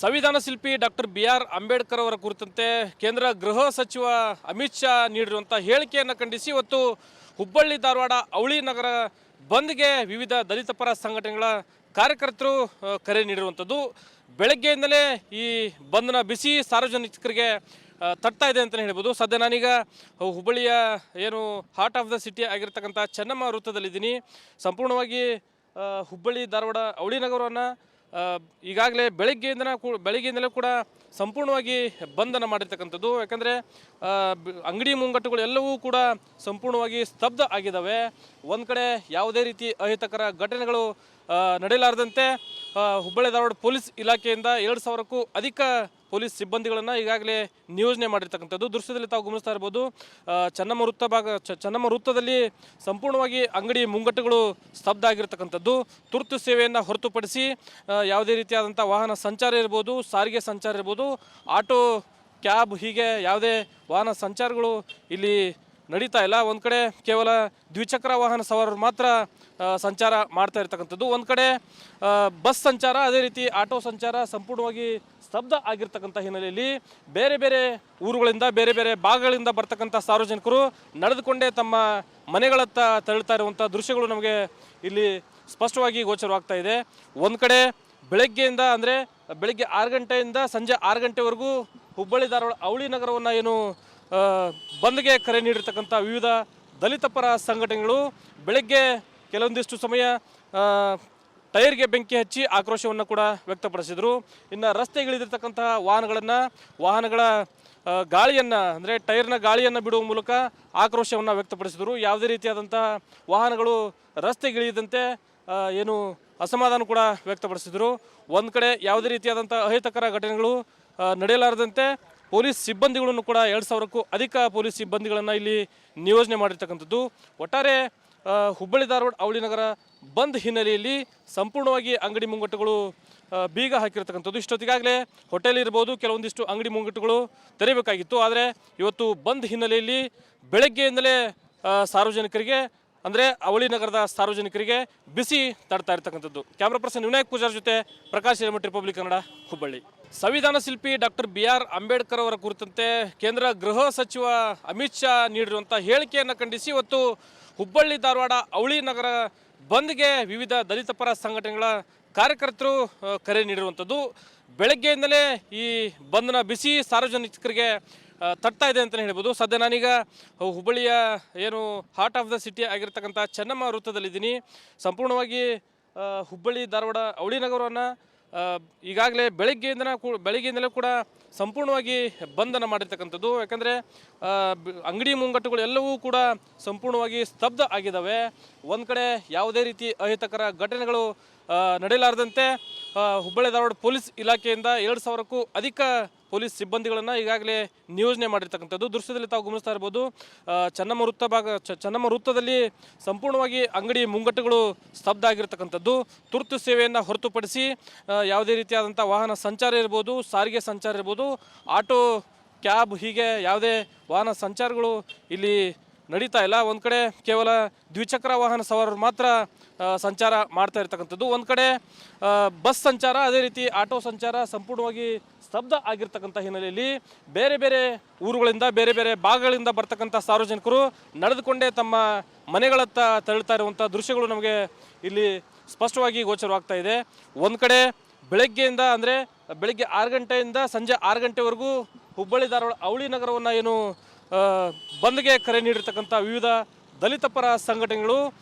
ಸಂವಿಧಾನ ಶಿಲ್ಪಿ doctor B R. Ambedkar ಅವರ ಕುರಿತಂತೆ ಕೇಂದ್ರ ಗೃಹ ಸಚಿವ ಅಮಿತ್ ಶಾ ನೀಡಿರುವಂಥ ಹೇಳಿಕೆಯನ್ನು ಖಂಡಿಸಿ ಇವತ್ತು ಹುಬ್ಬಳ್ಳಿ ಧಾರವಾಡ ಅವಳಿ ನಗರ ಬಂದ್ಗೆ ವಿವಿಧ ದಲಿತ ಪರ ಸಂಘಟನೆಗಳ ಕಾರ್ಯಕರ್ತರು ಕರೆ ನೀಡಿರುವಂಥದ್ದು. ಬೆಳಗ್ಗೆಯಿಂದಲೇ ಈ ಬಂದ್ನ ಬಿಸಿ ಸಾರ್ವಜನಿಕರಿಗೆ ತಟ್ತಾ ಇದೆ ಅಂತಲೇ ಹೇಳ್ಬೋದು. ಸದ್ಯ ನಾನೀಗ ಹುಬ್ಬಳ್ಳಿಯ ಏನು ಹಾರ್ಟ್ ಆಫ್ ದ ಸಿಟಿ ಆಗಿರ್ತಕ್ಕಂಥ ಚೆನ್ನಮ್ಮ ವೃತ್ತದಲ್ಲಿದ್ದೀನಿ. ಸಂಪೂರ್ಣವಾಗಿ ಹುಬ್ಬಳ್ಳಿ ಧಾರವಾಡ ಅವಳಿ ನಗರವನ್ನು ಈಗಾಗಲೇ ಬೆಳಗ್ಗೆಯಿಂದಲೇ ಕೂಡ ಸಂಪೂರ್ಣವಾಗಿ ಬಂಧನ ಮಾಡಿರ್ತಕ್ಕಂಥದ್ದು. ಯಾಕಂದರೆ ಅಂಗಡಿ ಮುಂಗಟ್ಟುಗಳು ಎಲ್ಲವೂ ಕೂಡ ಸಂಪೂರ್ಣವಾಗಿ ಸ್ತಬ್ಧ ಆಗಿದ್ದಾವೆ. ಒಂದು ಕಡೆ ಯಾವುದೇ ರೀತಿ ಅಹಿತಕರ ಘಟನೆಗಳು ನಡೆಯಲಾರದಂತೆ ಹುಬ್ಬಳ್ಳಿ ಧಾರವಾಡ ಪೊಲೀಸ್ ಇಲಾಖೆಯಿಂದ 2,000ಕ್ಕೂ ಅಧಿಕ ಪೊಲೀಸ್ ಸಿಬ್ಬಂದಿಗಳನ್ನು ಈಗಾಗಲೇ ನಿಯೋಜನೆ ಮಾಡಿರ್ತಕ್ಕಂಥದ್ದು. ದೃಶ್ಯದಲ್ಲಿ ತಾವು ಗಮನಿಸ್ತಾ ಇರ್ಬೋದು. ಚೆನ್ನಮ್ಮ ವೃತ್ತದಲ್ಲಿ ಸಂಪೂರ್ಣವಾಗಿ ಅಂಗಡಿ ಮುಂಗಟ್ಟುಗಳು ಸ್ತಬ್ಧ ಆಗಿರ್ತಕ್ಕಂಥದ್ದು. ತುರ್ತು ಸೇವೆಯನ್ನು ಹೊರತುಪಡಿಸಿ ಯಾವುದೇ ರೀತಿಯಾದಂಥ ವಾಹನ ಸಂಚಾರ ಇರ್ಬೋದು, ಸಾರಿಗೆ ಸಂಚಾರ ಇರ್ಬೋದು, ಆಟೋ, ಕ್ಯಾಬ್, ಹೀಗೆ ಯಾವುದೇ ವಾಹನ ಸಂಚಾರಗಳು ಇಲ್ಲಿ ನಡೀತಾ ಇಲ್ಲ. ಒಂದು ಕಡೆ ಕೇವಲ ದ್ವಿಚಕ್ರ ವಾಹನ ಸವಾರರು ಮಾತ್ರ ಸಂಚಾರ ಮಾಡ್ತಾ ಇರ್ತಕ್ಕಂಥದ್ದು. ಒಂದು ಕಡೆ ಬಸ್ ಸಂಚಾರ, ಅದೇ ರೀತಿ ಆಟೋ ಸಂಚಾರ ಸಂಪೂರ್ಣವಾಗಿ ಸ್ತಬ್ಧ ಆಗಿರ್ತಕ್ಕಂಥ ಹಿನ್ನೆಲೆಯಲ್ಲಿ ಬೇರೆ ಬೇರೆ ಊರುಗಳಿಂದ, ಬೇರೆ ಬೇರೆ ಭಾಗಗಳಿಂದ ಬರ್ತಕ್ಕಂಥ ಸಾರ್ವಜನಿಕರು ನಡೆದುಕೊಂಡೇ ತಮ್ಮ ಮನೆಗಳತ್ತ ತೆರಳುತ್ತಾ ಇರುವಂಥ ದೃಶ್ಯಗಳು ನಮಗೆ ಇಲ್ಲಿ ಸ್ಪಷ್ಟವಾಗಿ ಗೋಚರವಾಗ್ತಾ ಇದೆ. ಒಂದು ಕಡೆ ಬೆಳಗ್ಗೆಯಿಂದ ಅಂದರೆ ಬೆಳಗ್ಗೆ 6 ಗಂಟೆಯಿಂದ ಸಂಜೆ 6 ಗಂಟೆವರೆಗೂ ಹುಬ್ಬಳ್ಳಿ ಧಾರವಾಡ ಅವಳಿ ನಗರವನ್ನು ಏನು ಬಂದ್ಗೆ ಕರೆ ನೀಡಿರ್ತಕ್ಕಂಥ ವಿವಿಧ ದಲಿತ ಪರ ಸಂಘಟನೆಗಳು ಬೆಳಗ್ಗೆ ಕೆಲವೊಂದಿಷ್ಟು ಸಮಯ ಟೈರ್ಗೆ ಬೆಂಕಿ ಹಚ್ಚಿ ಆಕ್ರೋಶವನ್ನು ಕೂಡ ವ್ಯಕ್ತಪಡಿಸಿದರು. ಇನ್ನು ರಸ್ತೆಗಿಳಿದಿರ್ತಕ್ಕಂತಹ ವಾಹನಗಳ ಗಾಳಿಯನ್ನು ಅಂದರೆ ಟೈರ್ನ ಗಾಳಿಯನ್ನು ಬಿಡುವ ಮೂಲಕ ಆಕ್ರೋಶವನ್ನು ವ್ಯಕ್ತಪಡಿಸಿದರು. ಯಾವುದೇ ರೀತಿಯಾದಂತಹ ವಾಹನಗಳು ರಸ್ತೆಗಿಳಿಯದಂತೆ ಏನು ಅಸಮಾಧಾನ ಕೂಡ ವ್ಯಕ್ತಪಡಿಸಿದರು. ಒಂದು ಕಡೆ ಯಾವುದೇ ರೀತಿಯಾದಂಥ ಅಹಿತಕರ ಘಟನೆಗಳು ನಡೆಯಲಾರದಂತೆ ಪೊಲೀಸ್ ಸಿಬ್ಬಂದಿಗಳನ್ನು ಕೂಡ 2,000ಕ್ಕೂ ಅಧಿಕ ಪೊಲೀಸ್ ಸಿಬ್ಬಂದಿಗಳನ್ನು ಇಲ್ಲಿ ನಿಯೋಜನೆ ಮಾಡಿರ್ತಕ್ಕಂಥದ್ದು. ಒಟ್ಟಾರೆ ಹುಬ್ಬಳ್ಳಿ ಧಾರವಾಡ ಅವಳಿ ನಗರ ಬಂದ್ ಹಿನ್ನೆಲೆಯಲ್ಲಿ ಸಂಪೂರ್ಣವಾಗಿ ಅಂಗಡಿ ಮುಂಗಟ್ಟುಗಳು ಬೀಗ ಹಾಕಿರ್ತಕ್ಕಂಥದ್ದು. ಇಷ್ಟೊತ್ತಿಗಾಗಲೇ ಹೋಟೆಲ್ ಇರ್ಬೋದು, ಕೆಲವೊಂದಿಷ್ಟು ಅಂಗಡಿ ಮುಂಗಟ್ಟುಗಳು ತೆರೆಯಬೇಕಾಗಿತ್ತು. ಆದರೆ ಇವತ್ತು ಬಂದ್ ಹಿನ್ನೆಲೆಯಲ್ಲಿ ಬೆಳಗ್ಗೆಯಿಂದಲೇ ಸಾರ್ವಜನಿಕರಿಗೆ ಅಂದರೆ ಅವಳಿ ನಗರದ ಸಾರ್ವಜನಿಕರಿಗೆ ಬಿಸಿ ತಡ್ತಾ ಇರ್ತಕ್ಕಂಥದ್ದು. ಕ್ಯಾಮ್ರಾ ಪರ್ಸನ್ ವಿನಾಯಕ್ ಪೂಜಾರ್ ಜೊತೆ ಪ್ರಕಾಶ್ ಹಿರೇಮಠ, ರಿಪಬ್ಲಿಕ್ ಕನ್ನಡ, ಹುಬ್ಬಳ್ಳಿ. ಸಂವಿಧಾನ ಶಿಲ್ಪಿ ಡಾಕ್ಟರ್ ಬಿ.ಆರ್. ಅಂಬೇಡ್ಕರ್ ಅವರ ಕುರಿತಂತೆ ಕೇಂದ್ರ ಗೃಹ ಸಚಿವ ಅಮಿತ್ ಶಾ ನೀಡಿರುವಂಥ ಹೇಳಿಕೆಯನ್ನು ಖಂಡಿಸಿ ಇವತ್ತು ಹುಬ್ಬಳ್ಳಿ ಧಾರವಾಡ ಅವಳಿ ನಗರ ಬಂದ್ಗೆ ವಿವಿಧ ದಲಿತ ಪರ ಸಂಘಟನೆಗಳ ಕಾರ್ಯಕರ್ತರು ಕರೆ ನೀಡಿರುವಂಥದ್ದು. ಬೆಳಗ್ಗೆಯಿಂದಲೇ ಈ ಬಂದ್ನ ಬಿಸಿ ಸಾರ್ವಜನಿಕರಿಗೆ ತಟ್ತಾ ಇದೆ ಅಂತಲೇ ಹೇಳ್ಬೋದು. ಸದ್ಯ ನಾನೀಗ ಹುಬ್ಬಳ್ಳಿಯ ಏನು ಹಾರ್ಟ್ ಆಫ್ ದ ಸಿಟಿ ಆಗಿರ್ತಕ್ಕಂಥ ಚೆನ್ನಮ್ಮ ವೃತ್ತದಲ್ಲಿದ್ದೀನಿ. ಸಂಪೂರ್ಣವಾಗಿ ಹುಬ್ಬಳ್ಳಿ ಧಾರವಾಡ ಅವಳಿ ನಗರವನ್ನು ಈಗಾಗಲೇ ಬೆಳಗ್ಗೆಯಿಂದಲೇ ಕೂಡ ಸಂಪೂರ್ಣವಾಗಿ ಬಂಧನ ಮಾಡಿರ್ತಕ್ಕಂಥದ್ದು. ಯಾಕಂದರೆ ಅಂಗಡಿ ಮುಂಗಟ್ಟುಗಳು ಎಲ್ಲವೂ ಕೂಡ ಸಂಪೂರ್ಣವಾಗಿ ಸ್ತಬ್ಧ ಆಗಿದ್ದಾವೆ. ಒಂದು ಕಡೆ ಯಾವುದೇ ರೀತಿ ಅಹಿತಕರ ಘಟನೆಗಳು ನಡೆಯಲಾರದಂತೆ ಹುಬ್ಬಳ್ಳಿ ಧಾರವಾಡ ಪೊಲೀಸ್ ಇಲಾಖೆಯಿಂದ 2,000ಕ್ಕೂ ಅಧಿಕ ಪೊಲೀಸ್ ಸಿಬ್ಬಂದಿಗಳನ್ನು ಈಗಾಗಲೇ ನಿಯೋಜನೆ ಮಾಡಿರ್ತಕ್ಕಂಥದ್ದು. ದೃಶ್ಯದಲ್ಲಿ ತಾವು ಗಮನಿಸ್ತಾ ಇರ್ಬೋದು. ಚೆನ್ನಮ್ಮ ವೃತ್ತದಲ್ಲಿ ಸಂಪೂರ್ಣವಾಗಿ ಅಂಗಡಿ ಮುಂಗಟ್ಟುಗಳು ಸ್ತಬ್ಧ ಆಗಿರ್ತಕ್ಕಂಥದ್ದು. ತುರ್ತು ಸೇವೆಯನ್ನು ಹೊರತುಪಡಿಸಿ ಯಾವುದೇ ರೀತಿಯಾದಂಥ ವಾಹನ ಸಂಚಾರ ಇರ್ಬೋದು, ಸಾರಿಗೆ ಸಂಚಾರ ಇರ್ಬೋದು, ಆಟೋ, ಕ್ಯಾಬ್, ಹೀಗೆ ಯಾವುದೇ ವಾಹನ ಸಂಚಾರಗಳು ಇಲ್ಲಿ ನಡೀತಾ ಇಲ್ಲ. ಒಂದು ಕಡೆ ಕೇವಲ ದ್ವಿಚಕ್ರ ವಾಹನ ಸವಾರರು ಮಾತ್ರ ಸಂಚಾರ ಮಾಡ್ತಾ ಇರ್ತಕ್ಕಂಥದ್ದು. ಒಂದು ಕಡೆ ಬಸ್ ಸಂಚಾರ, ಅದೇ ರೀತಿ ಆಟೋ ಸಂಚಾರ ಸಂಪೂರ್ಣವಾಗಿ ಸ್ತಬ್ಧ ಆಗಿರ್ತಕ್ಕಂಥ ಹಿನ್ನೆಲೆಯಲ್ಲಿ ಬೇರೆ ಬೇರೆ ಊರುಗಳಿಂದ, ಬೇರೆ ಬೇರೆ ಭಾಗಗಳಿಂದ ಬರ್ತಕ್ಕಂಥ ಸಾರ್ವಜನಿಕರು ನಡೆದುಕೊಂಡೇ ತಮ್ಮ ಮನೆಗಳತ್ತ ತೆರಳುತ್ತಾ ಇರುವಂಥ ದೃಶ್ಯಗಳು ನಮಗೆ ಇಲ್ಲಿ ಸ್ಪಷ್ಟವಾಗಿ ಗೋಚರವಾಗ್ತಾ ಇದೆ. ಒಂದು ಕಡೆ ಬೆಳಗ್ಗೆಯಿಂದ ಅಂದರೆ ಬೆಳಗ್ಗೆ 6 ಗಂಟೆಯಿಂದ ಸಂಜೆ 6 ಗಂಟೆವರೆಗೂ ಹುಬ್ಬಳ್ಳಿ ಧಾರವಾಡ ಅವಳಿ ನಗರವನ್ನು ಏನು ಬಂದ್ಗೆ ಕರೆ ನೀಡಿರ್ತಕ್ಕಂಥ ವಿವಿಧ ದಲಿತ ಪರ ಸಂಘಟನೆಗಳು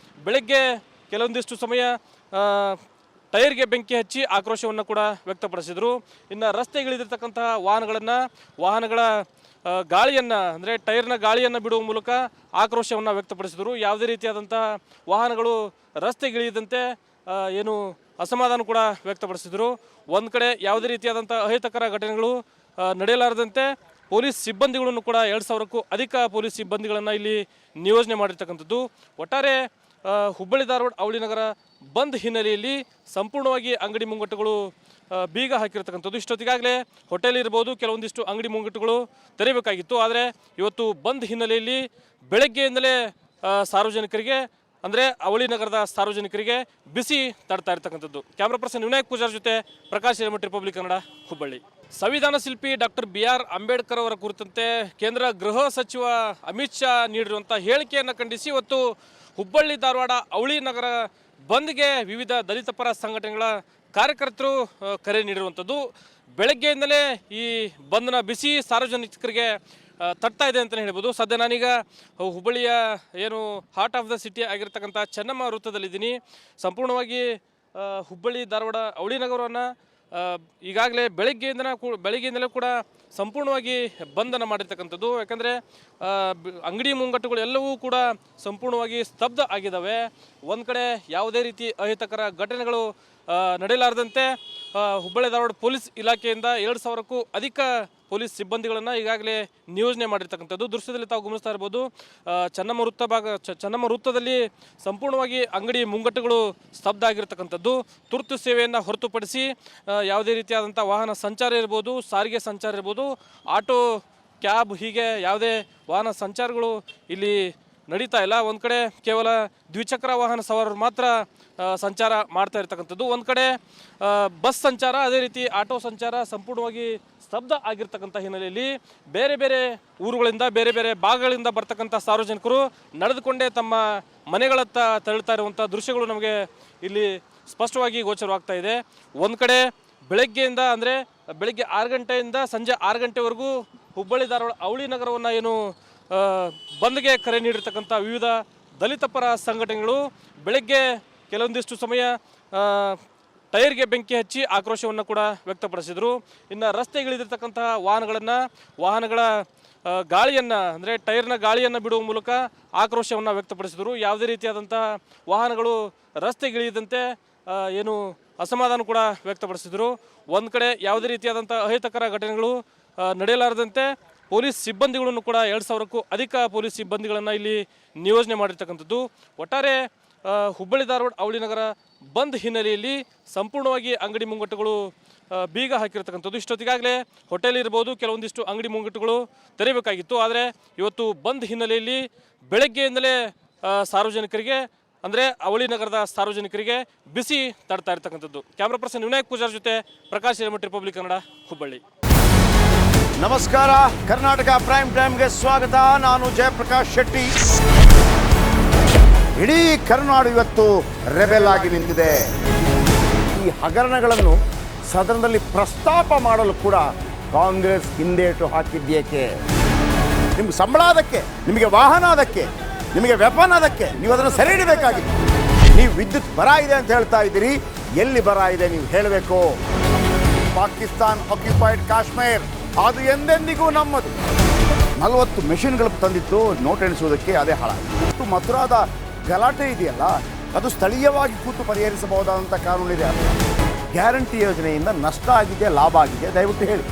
ಬೆಳಗ್ಗೆ ಕೆಲವೊಂದಿಷ್ಟು ಸಮಯ ಟೈರ್ಗೆ ಬೆಂಕಿ ಹಚ್ಚಿ ಆಕ್ರೋಶವನ್ನು ಕೂಡ ವ್ಯಕ್ತಪಡಿಸಿದರು. ಇನ್ನು ರಸ್ತೆಗಿಳಿದಿರ್ತಕ್ಕಂತಹ ವಾಹನಗಳ ಗಾಳಿಯನ್ನು ಅಂದರೆ ಟೈರ್ನ ಗಾಳಿಯನ್ನು ಬಿಡುವ ಮೂಲಕ ಆಕ್ರೋಶವನ್ನು ವ್ಯಕ್ತಪಡಿಸಿದರು. ಯಾವುದೇ ರೀತಿಯಾದಂತಹ ವಾಹನಗಳು ರಸ್ತೆಗಿಳಿಯದಂತೆ ಏನು ಅಸಮಾಧಾನ ಕೂಡ ವ್ಯಕ್ತಪಡಿಸಿದರು. ಒಂದು ಕಡೆ ಯಾವುದೇ ರೀತಿಯಾದಂಥ ಅಹಿತಕರ ಘಟನೆಗಳು ನಡೆಯಲಾರದಂತೆ ಪೊಲೀಸ್ ಸಿಬ್ಬಂದಿಗಳನ್ನು ಕೂಡ 2,000ಕ್ಕೂ ಅಧಿಕ ಪೊಲೀಸ್ ಸಿಬ್ಬಂದಿಗಳನ್ನು ಇಲ್ಲಿ ನಿಯೋಜನೆ ಮಾಡಿರ್ತಕ್ಕಂಥದ್ದು. ಒಟ್ಟಾರೆ ಹುಬ್ಬಳ್ಳಿ ಧಾರವಾಡ ಅವಳಿ ನಗರ ಬಂದ್ ಹಿನ್ನೆಲೆಯಲ್ಲಿ ಸಂಪೂರ್ಣವಾಗಿ ಅಂಗಡಿ ಮುಂಗಟ್ಟುಗಳು ಬೀಗ ಹಾಕಿರ್ತಕ್ಕಂಥದ್ದು. ಇಷ್ಟೊತ್ತಿಗಾಗಲೇ ಹೋಟೆಲ್ ಇರ್ಬೋದು, ಕೆಲವೊಂದಿಷ್ಟು ಅಂಗಡಿ ಮುಂಗಟ್ಟುಗಳು ತೆರೆಯಬೇಕಾಗಿತ್ತು. ಆದರೆ ಇವತ್ತು ಬಂದ್ ಹಿನ್ನೆಲೆಯಲ್ಲಿ ಬೆಳಗ್ಗೆಯಿಂದಲೇ ಸಾರ್ವಜನಿಕರಿಗೆ ಅಂದರೆ ಅವಳಿ ನಗರದ ಸಾರ್ವಜನಿಕರಿಗೆ ಬಿಸಿ ತಡ್ತಾ ಇರ್ತಕ್ಕಂಥದ್ದು. ಕ್ಯಾಮ್ರಾ ಪರ್ಸನ್ ವಿನಾಯಕ್ ಪೂಜಾರ್ ಜೊತೆ ಪ್ರಕಾಶ್ ಹಿರೇಮಠ್, ರಿಪಬ್ಲಿಕ್ ಕನ್ನಡ, ಹುಬ್ಬಳ್ಳಿ. ಸಂವಿಧಾನ ಶಿಲ್ಪಿ ಡಾಕ್ಟರ್ BR ಅಂಬೇಡ್ಕರ್ ಅವರ ಕುರಿತಂತೆ ಕೇಂದ್ರ ಗೃಹ ಸಚಿವ ಅಮಿತ್ ಶಾ ನೀಡಿರುವಂಥ ಹೇಳಿಕೆಯನ್ನು ಖಂಡಿಸಿ ಇವತ್ತು ಹುಬ್ಬಳ್ಳಿ ಧಾರವಾಡ ಅವಳಿ ನಗರ ಬಂದ್ಗೆ ವಿವಿಧ ದಲಿತ ಪರ ಸಂಘಟನೆಗಳ ಕಾರ್ಯಕರ್ತರು ಕರೆ ನೀಡಿರುವಂಥದ್ದು. ಬೆಳಗ್ಗೆಯಿಂದಲೇ ಈ ಬಂದ್ನ ಬಿಸಿ ಸಾರ್ವಜನಿಕರಿಗೆ ತಟ್ತಾ ಇದೆ ಅಂತಲೇ ಹೇಳ್ಬೋದು. ಸದ್ಯ ನಾನೀಗ ಹುಬ್ಬಳ್ಳಿಯ ಏನು ಹಾರ್ಟ್ ಆಫ್ ದ ಸಿಟಿ ಆಗಿರ್ತಕ್ಕಂಥ ಚೆನ್ನಮ್ಮ ವೃತ್ತದಲ್ಲಿದ್ದೀನಿ. ಸಂಪೂರ್ಣವಾಗಿ ಹುಬ್ಬಳ್ಳಿ ಧಾರವಾಡ ಅವಳಿ ನಗರವನ್ನು ಈಗಾಗಲೇ ಬೆಳಗ್ಗೆಯಿಂದಲೇ ಕೂಡ ಸಂಪೂರ್ಣವಾಗಿ ಬಂಧನ ಮಾಡಿರ್ತಕ್ಕಂಥದ್ದು. ಯಾಕಂದರೆ ಅಂಗಡಿ ಮುಂಗಟ್ಟುಗಳು ಎಲ್ಲವೂ ಕೂಡ ಸಂಪೂರ್ಣವಾಗಿ ಸ್ತಬ್ಧ ಆಗಿದ್ದಾವೆ. ಒಂದು ಕಡೆ ಯಾವುದೇ ರೀತಿ ಅಹಿತಕರ ಘಟನೆಗಳು ನಡೆಯಲಾರದಂತೆ ಹುಬ್ಬಳ್ಳಿ ಧಾರವಾಡ ಪೊಲೀಸ್ ಇಲಾಖೆಯಿಂದ 2,000ಕ್ಕೂ ಅಧಿಕ ಪೊಲೀಸ್ ಸಿಬ್ಬಂದಿಗಳನ್ನು ಈಗಾಗಲೇ ನಿಯೋಜನೆ ಮಾಡಿರ್ತಕ್ಕಂಥದ್ದು. ದೃಶ್ಯದಲ್ಲಿ ತಾವು ಗಮನಿಸ್ತಾ ಇರ್ಬೋದು. ಚೆನ್ನಮ್ಮ ವೃತ್ತದಲ್ಲಿ ಸಂಪೂರ್ಣವಾಗಿ ಅಂಗಡಿ ಮುಂಗಟ್ಟುಗಳು ಸ್ತಬ್ಧ ಆಗಿರ್ತಕ್ಕಂಥದ್ದು. ತುರ್ತು ಸೇವೆಯನ್ನು ಹೊರತುಪಡಿಸಿ ಯಾವುದೇ ರೀತಿಯಾದಂಥ ವಾಹನ ಸಂಚಾರ ಇರ್ಬೋದು, ಸಾರಿಗೆ ಸಂಚಾರ ಇರ್ಬೋದು, ಆಟೋ, ಕ್ಯಾಬ್, ಹೀಗೆ ಯಾವುದೇ ವಾಹನ ಸಂಚಾರಗಳು ಇಲ್ಲಿ ನಡೀತಾ ಇಲ್ಲ. ಒಂದು ಕಡೆ ಕೇವಲ ದ್ವಿಚಕ್ರ ವಾಹನ ಸವಾರರು ಮಾತ್ರ ಸಂಚಾರ ಮಾಡ್ತಾ ಇರ್ತಕ್ಕಂಥದ್ದು. ಒಂದು ಕಡೆ ಬಸ್ ಸಂಚಾರ, ಅದೇ ರೀತಿ ಆಟೋ ಸಂಚಾರ ಸಂಪೂರ್ಣವಾಗಿ ಸ್ತಬ್ಧ ಆಗಿರ್ತಕ್ಕಂಥ ಹಿನ್ನೆಲೆಯಲ್ಲಿ ಬೇರೆ ಬೇರೆ ಊರುಗಳಿಂದ, ಬೇರೆ ಬೇರೆ ಭಾಗಗಳಿಂದ ಬರ್ತಕ್ಕಂಥ ಸಾರ್ವಜನಿಕರು ನಡೆದುಕೊಂಡೇ ತಮ್ಮ ಮನೆಗಳತ್ತ ತೆರಳುತ್ತಾ ಇರುವಂಥ ದೃಶ್ಯಗಳು ನಮಗೆ ಇಲ್ಲಿ ಸ್ಪಷ್ಟವಾಗಿ ಗೋಚರವಾಗ್ತಾ ಇದೆ. ಒಂದು ಕಡೆ ಬೆಳಗ್ಗೆಯಿಂದ ಅಂದರೆ ಬೆಳಗ್ಗೆ 6 ಗಂಟೆಯಿಂದ ಸಂಜೆ 6 ಗಂಟೆವರೆಗೂ ಹುಬ್ಬಳ್ಳಿ ಧಾರವಾಡ ಅವಳಿ ನಗರವನ್ನು ಏನು ಬಂದ್ಗೆ ಕರೆ ನೀಡಿರ್ತಕ್ಕಂಥ ವಿವಿಧ ದಲಿತ ಪರ ಸಂಘಟನೆಗಳು ಬೆಳಗ್ಗೆ ಕೆಲವೊಂದಿಷ್ಟು ಸಮಯ ಟೈರ್ಗೆ ಬೆಂಕಿ ಹಚ್ಚಿ ಆಕ್ರೋಶವನ್ನು ಕೂಡ ವ್ಯಕ್ತಪಡಿಸಿದರು. ಇನ್ನು ರಸ್ತೆಗಿಳಿದಿರ್ತಕ್ಕಂತಹ ವಾಹನಗಳ ಗಾಳಿಯನ್ನು ಅಂದರೆ ಟೈರ್ನ ಗಾಳಿಯನ್ನು ಬಿಡುವ ಮೂಲಕ ಆಕ್ರೋಶವನ್ನು ವ್ಯಕ್ತಪಡಿಸಿದರು. ಯಾವುದೇ ರೀತಿಯಾದಂತಹ ವಾಹನಗಳು ರಸ್ತೆಗಿಳಿಯದಂತೆ ಏನು ಅಸಮಾಧಾನ ಕೂಡ ವ್ಯಕ್ತಪಡಿಸಿದರು. ಒಂದು ಕಡೆ ಯಾವುದೇ ರೀತಿಯಾದಂಥ ಅಹಿತಕರ ಘಟನೆಗಳು ನಡೆಯಲಾರದಂತೆ ಪೊಲೀಸ್ ಸಿಬ್ಬಂದಿಗಳನ್ನು ಕೂಡ 2,000ಕ್ಕೂ ಅಧಿಕ ಪೊಲೀಸ್ ಸಿಬ್ಬಂದಿಗಳನ್ನು ಇಲ್ಲಿ ನಿಯೋಜನೆ ಮಾಡಿರ್ತಕ್ಕಂಥದ್ದು. ಒಟ್ಟಾರೆ ಹುಬ್ಬಳ್ಳಿ ಧಾರವಾಡ ಅವಳಿ ನಗರ ಬಂದ್ ಹಿನ್ನೆಲೆಯಲ್ಲಿ ಸಂಪೂರ್ಣವಾಗಿ ಅಂಗಡಿ ಮುಂಗಟ್ಟುಗಳು ಬೀಗ ಹಾಕಿರ್ತಕ್ಕಂಥದ್ದು. ಇಷ್ಟೊತ್ತಿಗಾಗಲೇ ಹೋಟೆಲ್ ಇರ್ಬೋದು, ಕೆಲವೊಂದಿಷ್ಟು ಅಂಗಡಿ ಮುಂಗಟ್ಟುಗಳು ತೆರೆಯಬೇಕಾಗಿತ್ತು. ಆದರೆ ಇವತ್ತು ಬಂದ್ ಹಿನ್ನೆಲೆಯಲ್ಲಿ ಬೆಳಗ್ಗೆಯಿಂದಲೇ ಸಾರ್ವಜನಿಕರಿಗೆ ಅಂದರೆ ಅವಳಿ ನಗರದ ಸಾರ್ವಜನಿಕರಿಗೆ ಬಿಸಿ ತಡ್ತಾ ಇರ್ತಕ್ಕಂಥದ್ದು. ಕ್ಯಾಮ್ರಾ ಪರ್ಸನ್ ವಿನಾಯಕ್ ಪೂಜಾರ್ ಜೊತೆ ಪ್ರಕಾಶ್ ಹಿರೇಮಠ್, ರಿಪಬ್ಲಿಕ್ ಕನ್ನಡ, ಹುಬ್ಬಳ್ಳಿ. ನಮಸ್ಕಾರ, ಕರ್ನಾಟಕ ಪ್ರೈಮ್ ಟೈಮ್ಗೆ ಸ್ವಾಗತ. ನಾನು ಜಯಪ್ರಕಾಶ್ ಶೆಟ್ಟಿ. ಇಡೀ ಕರ್ನಾಡು ಇವತ್ತು ರೆಬೆಲ್ ಆಗಿ ನಿಂತಿದೆ. ಈ ಹಗರಣಗಳನ್ನು ಸದನದಲ್ಲಿ ಪ್ರಸ್ತಾಪ ಮಾಡಲು ಕೂಡ ಕಾಂಗ್ರೆಸ್ ಹಿಂದೇಟು ಹಾಕಿದ್ದೇಕೆ? ನಿಮ್ಗೆ ಸಂಬಳ ಅದಕ್ಕೆ, ನಿಮಗೆ ವಾಹನ ಅದಕ್ಕೆ, ನಿಮಗೆ ವೆಪನ್ ಅದಕ್ಕೆ, ನೀವು ಅದನ್ನು ಸೆರೆ ಹಿಡಿಬೇಕಾಗಿತ್ತು. ನೀವು ವಿದ್ಯುತ್ ಬರ ಇದೆ ಅಂತ ಹೇಳ್ತಾ ಇದ್ದೀರಿ, ಎಲ್ಲಿ ಬರ ಇದೆ ನೀವು ಹೇಳಬೇಕು. ಪಾಕಿಸ್ತಾನ್ ಆಕ್ಯುಪೈಡ್ ಕಾಶ್ಮೀರ್ ಅದು ಎಂದೆಂದಿಗೂ ನಮ್ಮದು. 40 ಮೆಷಿನ್ಗಳು ತಂದಿತ್ತು ನೋಟ್ ಎಣಿಸುವುದಕ್ಕೆ, ಅದೇ ಹಾಳಾಯಿತು. ಮಥುರಾದ ಗಲಾಟೆ ಇದೆಯಲ್ಲ, ಅದು ಸ್ಥಳೀಯವಾಗಿ ಕೂತು ಪರಿಹರಿಸಬಹುದಾದಂಥ ಕಾನೂನಿದೆ. ಗ್ಯಾರಂಟಿ ಯೋಜನೆಯಿಂದ ನಷ್ಟ ಆಗಿದೆ, ಲಾಭ ಆಗಿದೆ, ದಯವಿಟ್ಟು ಹೇಳಿ.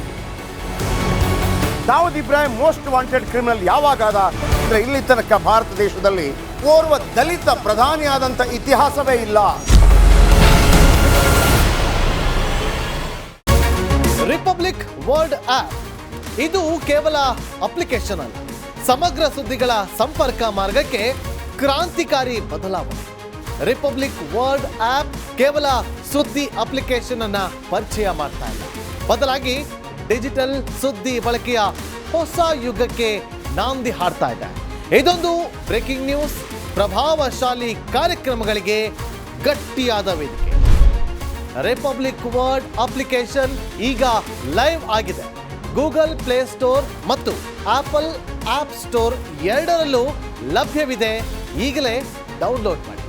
Dawood Ibrahim most wanted criminal ಯಾವಾಗಾದ ಅಂದರೆ ಇಲ್ಲಿ ತನಕ ಭಾರತ ದೇಶದಲ್ಲಿ ಓರ್ವ ದಲಿತ ಪ್ರಧಾನಿಯಾದಂಥ ಇತಿಹಾಸವೇ ಇಲ್ಲ. ರಿಪಬ್ಲಿಕ್ ವರ್ಲ್ಡ್ ಆಪ್ ಇದು ಕೇವಲ ಅಪ್ಲಿಕೇಶನ್ ಅಲ್ಲ, ಸಮಗ್ರ ಸುದ್ದಿಗಳ ಸಂಪರ್ಕ ಮಾರ್ಗಕ್ಕೆ ಕ್ರಾಂತಿಕಾರಿ ಬದಲಾವಣೆ. ರಿಪಬ್ಲಿಕ್ ವರ್ಲ್ಡ್ ಆಪ್ ಕೇವಲ ಸುದ್ದಿ ಅಪ್ಲಿಕೇಶನ್ ಅನ್ನ ಪರಿಚಯ ಮಾಡ್ತಾ ಇಲ್ಲ, ಬದಲಾಗಿ ಡಿಜಿಟಲ್ ಸುದ್ದಿ ಬಳಕೆಯ ಹೊಸ ಯುಗಕ್ಕೆ ನಾಂದಿ ಹಾಡ್ತಾ ಇದೆ. ಇದೊಂದು ಬ್ರೇಕಿಂಗ್ ನ್ಯೂಸ್, ಪ್ರಭಾವಶಾಲಿ ಕಾರ್ಯಕ್ರಮಗಳಿಗೆ ಗಟ್ಟಿಯಾದ ವೇದಿಕೆ. ರಿಪಬ್ಲಿಕ್ ವರ್ಲ್ಡ್ ಅಪ್ಲಿಕೇಶನ್ ಈಗ ಲೈವ್ ಆಗಿದೆ. ಗೂಗಲ್ ಪ್ಲೇ ಸ್ಟೋರ್ ಮತ್ತು ಆಪಲ್ ಆಪ್ ಸ್ಟೋರ್ ಎರಡರಲ್ಲೂ ಲಭ್ಯವಿದೆ. ಈಗಲೇ ಡೌನ್ಲೋಡ್ ಮಾಡಿ.